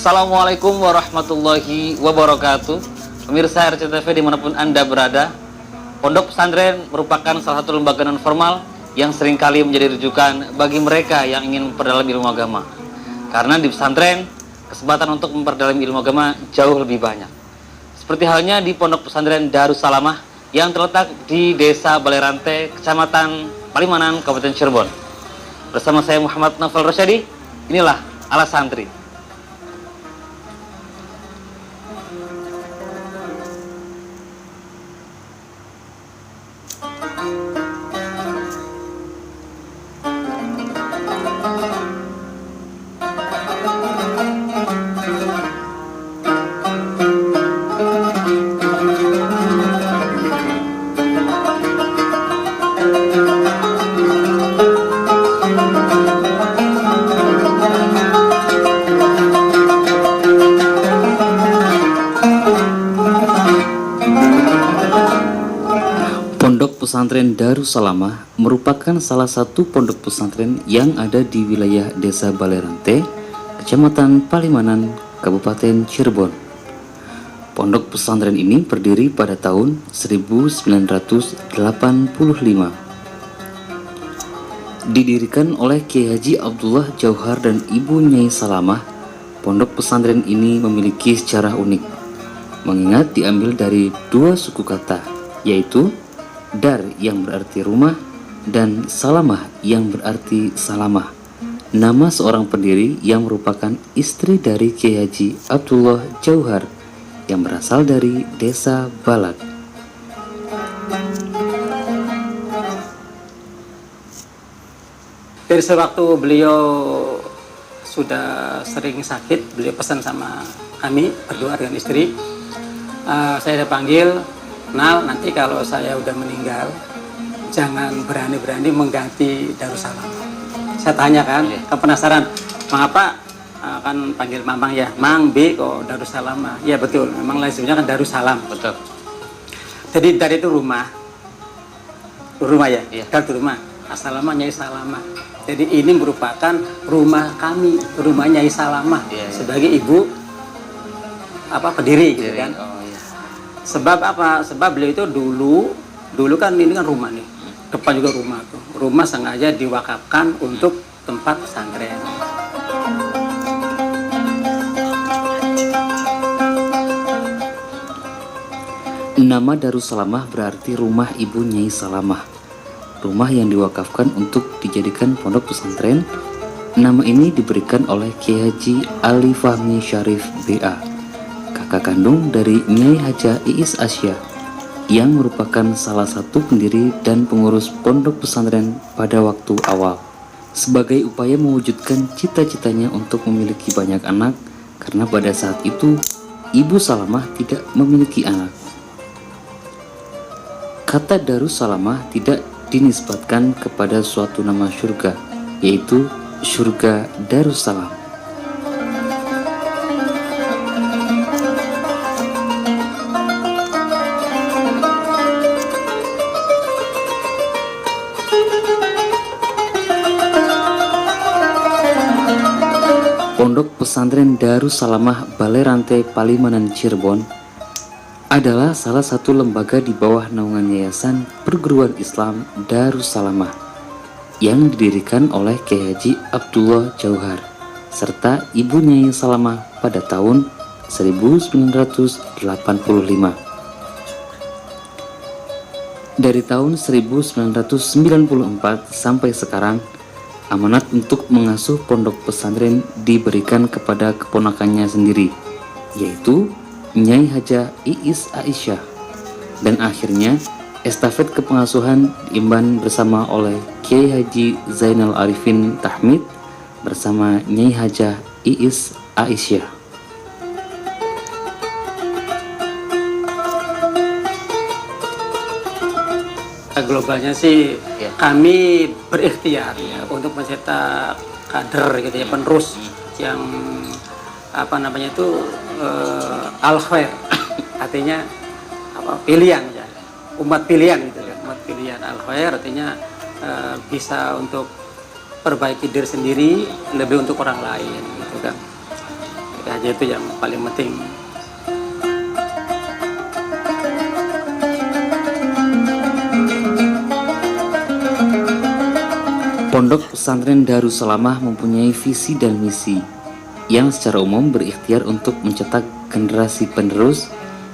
Assalamualaikum warahmatullahi wabarakatuh. Pemirsa RCTV dimanapun Anda berada, Pondok Pesantren merupakan salah satu lembaga non formal yang seringkali menjadi rujukan bagi mereka yang ingin memperdalam ilmu agama. Karena di pesantren, kesempatan untuk memperdalam ilmu agama jauh lebih banyak. Seperti halnya di Pondok Pesantren Darussalamah yang terletak di Desa Balerante, Kecamatan Palimanan, Kabupaten Cirebon. Bersama saya Muhammad Novel Rosyadi, inilah Ala Santri. Pondok Pesantren Darussalamah merupakan salah satu pondok pesantren yang ada di wilayah Desa Balerante, Kecamatan Palimanan, Kabupaten Cirebon. Pondok pesantren ini berdiri pada tahun 1985. Didirikan oleh Kiai Haji Abdullah Jauhar dan Ibu Nyai Salamah, pondok pesantren ini memiliki sejarah unik, mengingat diambil dari dua suku kata, yaitu Dar yang berarti rumah dan Salamah yang berarti salamah, nama seorang pendiri yang merupakan istri dari Kiai Haji Abdullah Jauhar yang berasal dari Desa Balat. Dari sewaktu beliau sudah sering sakit, beliau pesan sama kami berdua dengan istri, saya dipanggil, Nal, nanti kalau saya udah meninggal, jangan berani-berani mengganti Darussalam. Saya tanya kan, kan penasaran, mengapa kan panggil Mamang ya, Mang B kok Darussalam? Ya betul, memang lazimnya kan Darussalam. Betul. Jadi dari itu rumah ya, Iya. dari rumah. Assalamualaikum Nyai Salamah. Jadi ini merupakan rumah kami, rumah Nyai Salamah, Iya. sebagai ibu pendiri gitu kan. Oh, iya. Sebab apa? Sebab beliau itu dulu kan ini kan rumah nih, depan juga rumah tuh. Rumah sengaja diwakafkan untuk tempat pesantren. Nama Darussalamah berarti rumah Ibu Nyai Salamah. Rumah yang diwakafkan untuk dijadikan pondok pesantren. Nama ini diberikan oleh Kiai Haji Ali Fahmi Syarif BA, kakak kandung dari Nyai Haja Iis Asya, yang merupakan salah satu pendiri dan pengurus pondok pesantren pada waktu awal, sebagai upaya mewujudkan cita-citanya untuk memiliki banyak anak, karena pada saat itu Ibu Salamah tidak memiliki anak. Kata Darussalamah tidak dinisbatkan kepada suatu nama surga, yaitu surga Darussalam. Pondok Pesantren Darussalamah Balerante Palimanan Cirebon adalah salah satu lembaga di bawah naungan Yayasan Perguruan Islam Darussalamah yang didirikan oleh Kiai Haji Abdullah Jauhar serta Ibu Nyai Salamah pada tahun 1985. Dari tahun 1994 sampai sekarang, amanat untuk mengasuh pondok pesantren diberikan kepada keponakannya sendiri, yaitu Nyai Haja Iis Aisyah, dan akhirnya estafet kepengasuhan diemban bersama oleh Kiai Haji Zainal Arifin Tahmid bersama Nyai Haja Iis Aisyah. Globalnya sih Ya. kami berikhtiar ya untuk mencetak kader gitu ya, penerus yang al-khair, artinya pilihan ya, umat pilihan gitu kan, umat pilihan al-khair artinya bisa untuk perbaiki diri sendiri lebih untuk orang lain gitu kan. Haji itu yang paling penting. Pondok Pesantren Darussalamah mempunyai visi dan misi yang secara umum berikhtiar untuk mencetak generasi penerus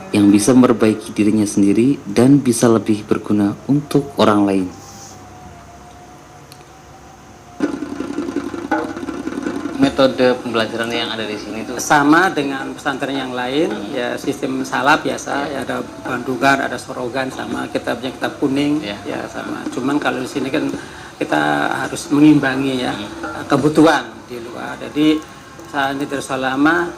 yang bisa memperbaiki dirinya sendiri dan bisa lebih berguna untuk orang lain. Metode pembelajaran yang ada di sini itu Sama dengan pesantren yang lain, ya sistem salaf biasa, ya ada bandugan, ada sorogan, sama kita punya kitab kuning, ya sama. Cuman kalau di sini kan kita harus mengimbangi ya kebutuhan di luar. Jadi saat ini Darussalamah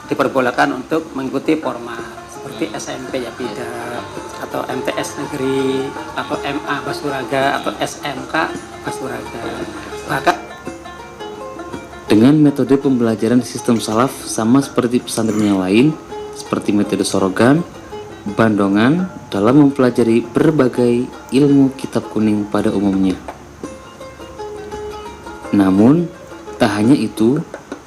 diperbolehkan untuk mengikuti formal seperti SMP Yapida atau MTS Negeri atau MA Basuraga atau SMK Basuraga. Bahkan dengan metode pembelajaran sistem salaf sama seperti pesantren yang lain, seperti metode sorogan, bandongan dalam mempelajari berbagai ilmu kitab kuning pada umumnya. Namun, tak hanya itu,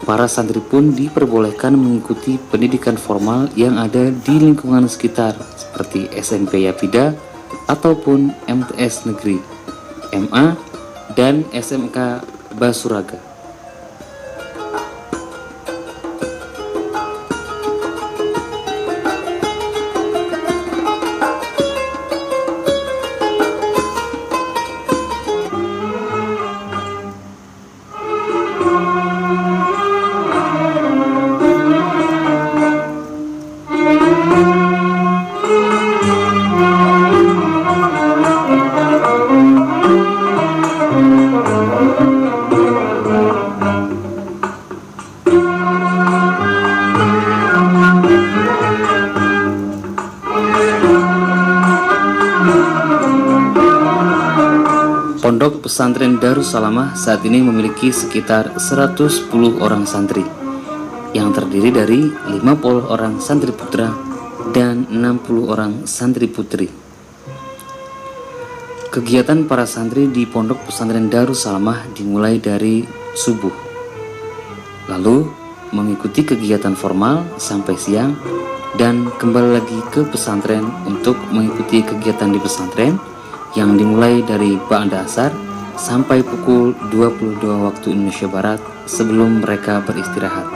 para santri pun diperbolehkan mengikuti pendidikan formal yang ada di lingkungan sekitar seperti SMP Yapida ataupun MTS Negeri, MA, dan SMK Basuraga. Pondok Pesantren Darussalamah saat ini memiliki sekitar 110 orang santri yang terdiri dari 50 orang santri putra dan 60 orang santri putri. Kegiatan para santri di Pondok Pesantren Darussalamah dimulai dari subuh, lalu mengikuti kegiatan formal sampai siang dan kembali lagi ke pesantren untuk mengikuti kegiatan di pesantren yang dimulai dari ba'da asar sampai pukul 22 waktu Indonesia Barat sebelum mereka beristirahat.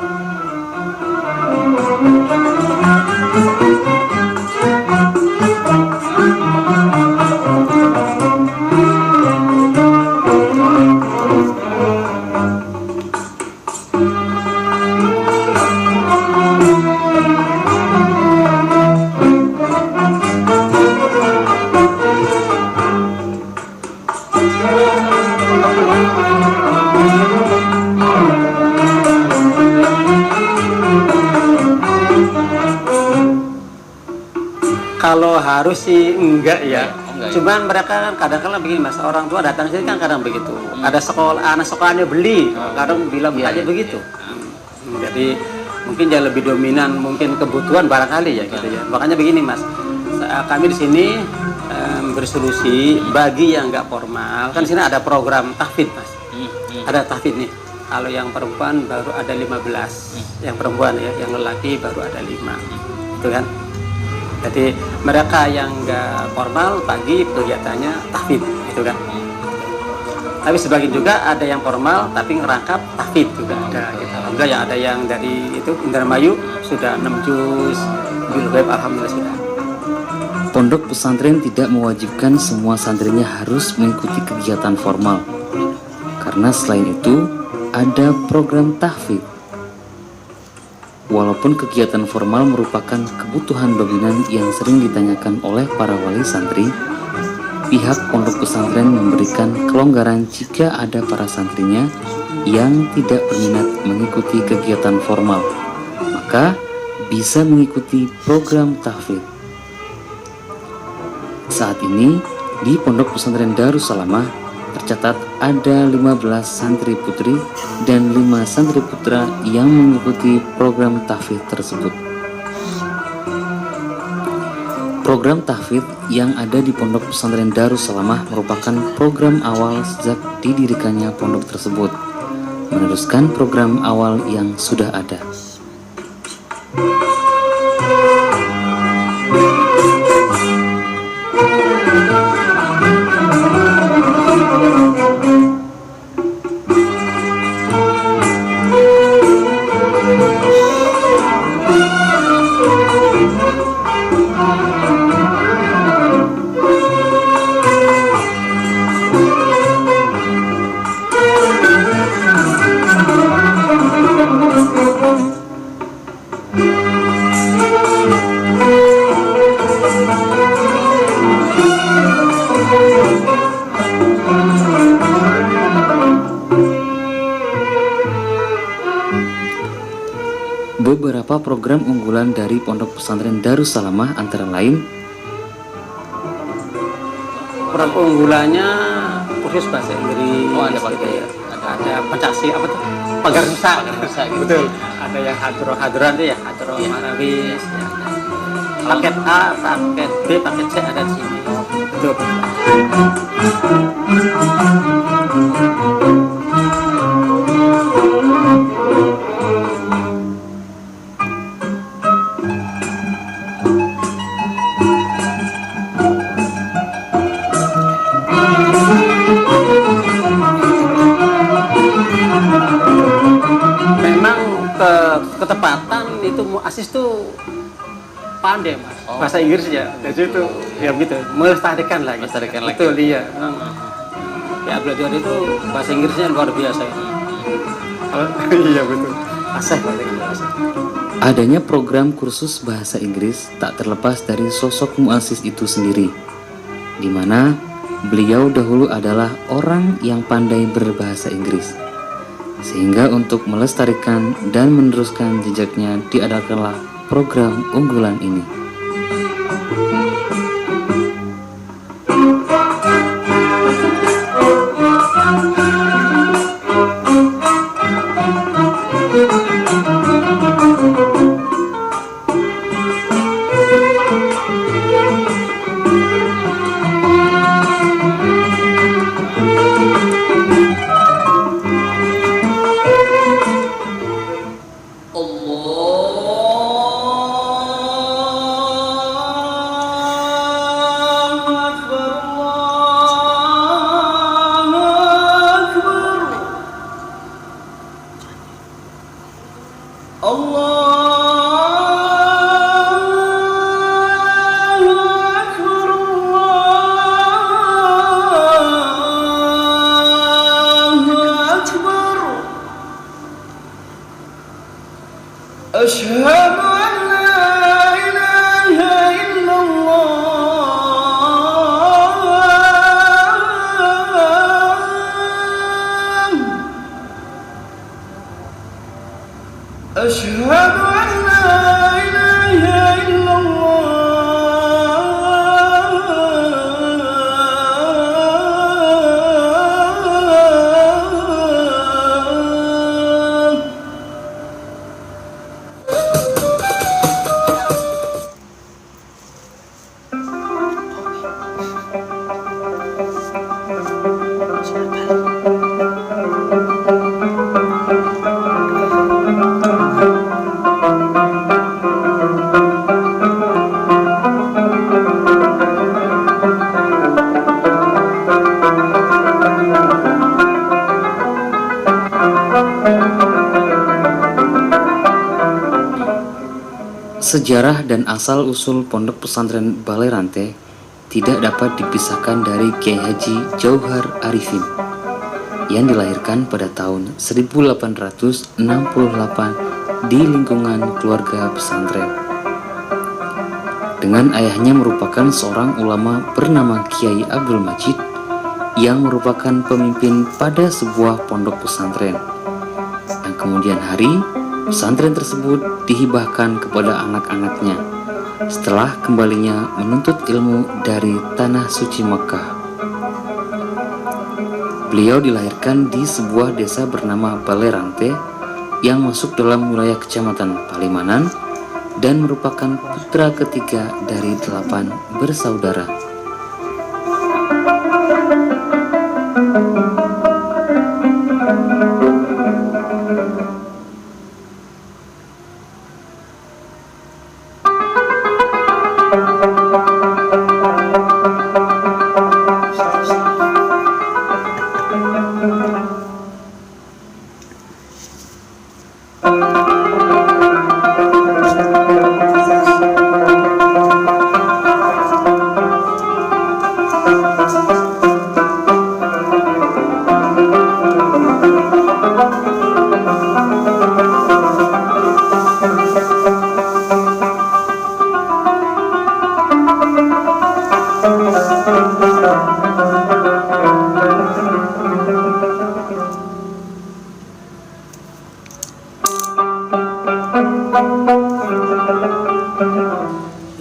kalau harus sih enggak ya. Cuman mereka kan kadang-kadang begini mas, orang tua datang sini kan kadang begitu. Ada sekolah, anak sekolahnya beli, kadang bilang aja begitu. Jadi mungkin dia lebih dominan mungkin kebutuhan barangkali ya gitu ya. Makanya begini mas, kami di sini bersolusi bagi yang nggak formal. Kan di sini ada program tahfidz mas. Ada tahfidz nih. Kalau yang perempuan baru ada 15, yang perempuan ya, yang lelaki baru ada 5, itu kan. Jadi mereka yang nggak formal pagi kegiatannya tahfidz, gitu kan. Tapi sebagian juga ada yang formal tapi ngerangkap tahfidz juga ada. Gitu. Alhamdulillah ya ada yang dari itu Indramayu sudah 6 juz, bil ghaib alhamdulillah sudah. Pondok pesantren tidak mewajibkan semua santrinya harus mengikuti kegiatan formal, karena selain itu ada program tahfidz. Walaupun kegiatan formal merupakan kebutuhan dominan yang sering ditanyakan oleh para wali santri, pihak pondok pesantren memberikan kelonggaran jika ada para santrinya yang tidak berminat mengikuti kegiatan formal, maka bisa mengikuti program tahfidz. Saat ini di Pondok Pesantren Darussalamah tercatat ada 15 santri putri dan 5 santri putra yang mengikuti program tahfidz tersebut. Program tahfidz yang ada di Pondok Pesantren Darussalamah merupakan program awal sejak didirikannya pondok tersebut, meneruskan program awal yang sudah ada. Beberapa program unggulan dari Pondok Pesantren Darussalamah antara lain program unggulannya kursus bahasa Inggris. Oh, ada Pak. gitu ya. Ada Pancasila apa tuh? Pagar Nusa. Gitu. Betul. Ada yang hadrohan itu ya, hadro marawis. Ya. Paket A, paket B, paket C ada di sini. Betul. Memang ketepatan itu muassis tuh pandai mas, bahasa Inggris ya, jadi itu ya gitu, melestarikan lagi. Melestarikan lagi. Betul dia. Ya belajar itu bahasa Inggrisnya luar biasa itu. Iya betul. Asih bahasa Inggris. adanya program kursus bahasa Inggris tak terlepas dari sosok muassis itu sendiri, di mana beliau dahulu adalah orang yang pandai berbahasa Inggris. Sehingga untuk melestarikan dan meneruskan jejaknya diadakanlah program unggulan ini. أشهد أن لا إله إلا الله أشهد أن لا إله إلا الله Sejarah dan asal-usul Pondok Pesantren Balerante tidak dapat dipisahkan dari Kiai Haji Jauhar Arifin yang dilahirkan pada tahun 1868 di lingkungan keluarga pesantren. Dengan ayahnya merupakan seorang ulama bernama Kiai Abdul Majid yang merupakan pemimpin pada sebuah pondok pesantren. Dan kemudian hari pesantren tersebut dihibahkan kepada anak-anaknya setelah kembalinya menuntut ilmu dari tanah suci Mekah. Beliau dilahirkan di sebuah desa bernama Balerante yang masuk dalam wilayah Kecamatan Palimanan dan merupakan putra ketiga dari 8 bersaudara.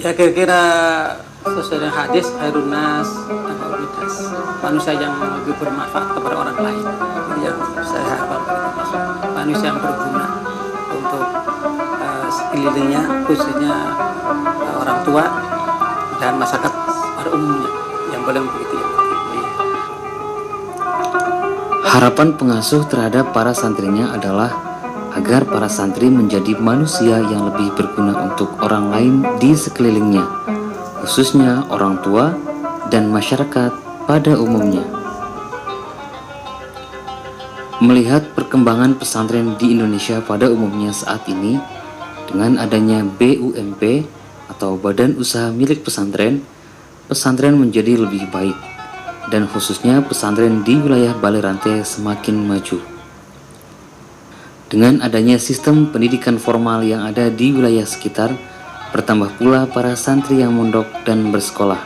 Ya kira-kira sesuai dengan hadis, khairun nas anfa'uhum, manusia yang lebih bermanfaat kepada orang lain. Jadi yang saya harapkan itu manusia yang berguna untuk sekelilingnya, khususnya orang tua dan masyarakat pada umumnya yang boleh begitu ya. Harapan pengasuh terhadap para santrinya adalah agar para santri menjadi manusia yang lebih berguna untuk orang lain di sekelilingnya, khususnya orang tua dan masyarakat pada umumnya. Melihat perkembangan pesantren di Indonesia pada umumnya saat ini, dengan adanya BUMP atau Badan Usaha Milik Pesantren, pesantren menjadi lebih baik, dan khususnya pesantren di wilayah Balerante semakin maju. Dengan adanya sistem pendidikan formal yang ada di wilayah sekitar, bertambah pula para santri yang mondok dan bersekolah.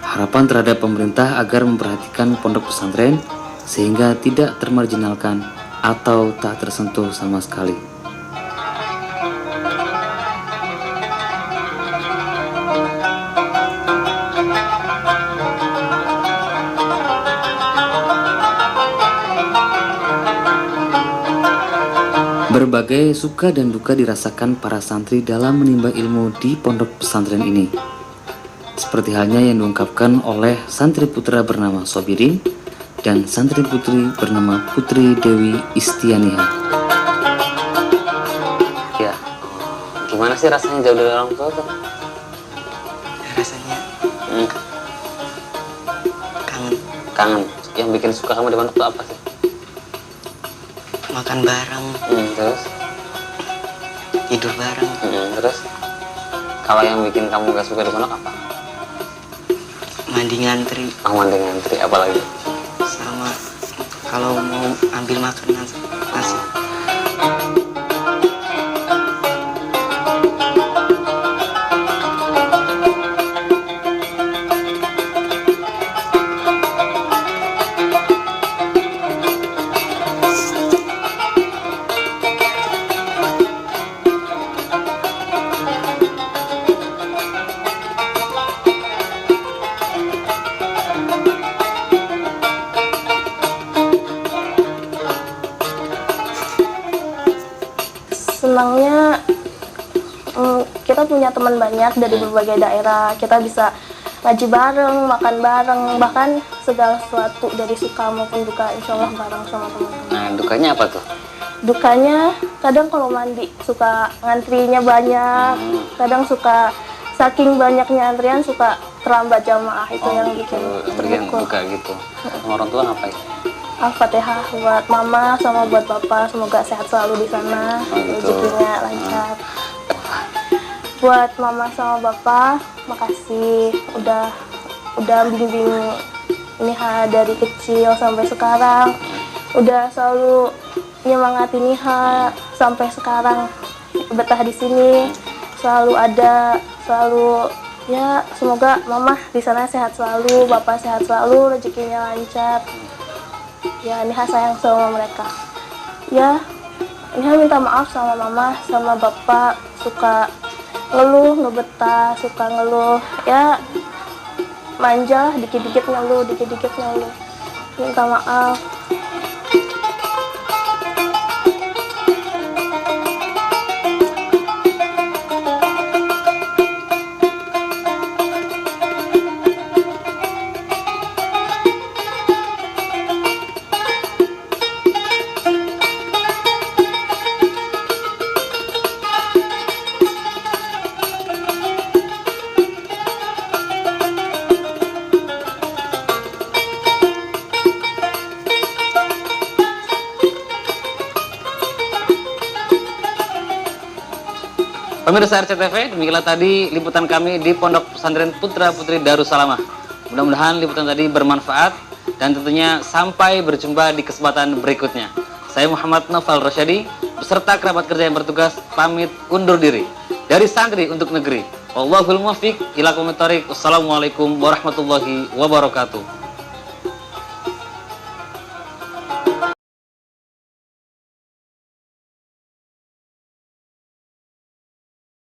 Harapan terhadap pemerintah agar memperhatikan pondok pesantren sehingga tidak termarginalkan atau tak tersentuh sama sekali. Berbagai suka dan duka dirasakan para santri dalam menimba ilmu di pondok pesantren ini. Seperti halnya yang diungkapkan oleh santri putra bernama Sobirin dan santri putri bernama Putri Dewi Istianiha. Ya, gimana sih rasanya jauh dari orang tua tuh? Rasanya kangen. Kangen. Yang bikin suka kamu di pondok tuh apa sih? Makan bareng, Terus? tidur bareng, Terus? Kalau yang bikin kamu gak suka di pondok apa? mandi ngantri, Mandi ngantri, apalagi? sama kalau mau ambil makanan nasi. Senangnya kita punya teman banyak dari berbagai daerah, kita bisa ngaji bareng, makan bareng, bahkan segala sesuatu dari suka maupun duka insya Allah bareng sama teman-teman. Nah, dukanya apa tuh? Dukanya kadang kalau mandi suka ngantrinya banyak, kadang suka saking banyaknya antrian suka terlambat jamaah, itu yang bikin terpukul. Duka gitu. Sama orang tua ngapain? Al-Fatihah buat mama sama buat papa, semoga sehat selalu di sana, rezekinya lancar. Buat mama sama bapak, makasih udah bimbing Niha dari kecil sampai sekarang, udah selalu nyemangatin Niha sampai sekarang betah di sini, selalu ada, selalu ya semoga mama di sana sehat selalu, bapak sehat selalu, rezekinya lancar. Ya, Niha sayang sama mereka. Ya, Niha minta maaf sama mama, sama bapak, suka ngeluh, ngebetah, suka ngeluh. Ya, manja, dikit-dikit ngeluh, dikit-dikit ngeluh. Minta maaf. Pemirsa RCTV, demikianlah tadi liputan kami di Pondok Pesantren Putra Putri Darussalamah. Mudah-mudahan liputan tadi bermanfaat dan tentunya sampai berjumpa di kesempatan berikutnya. Saya Muhammad Noval Rosyadi beserta kerabat kerja yang bertugas pamit undur diri dari santri untuk negeri. Wallahul muwaffiq ila aqwamit thoriq. Wassalamualaikum warahmatullahi wabarakatuh.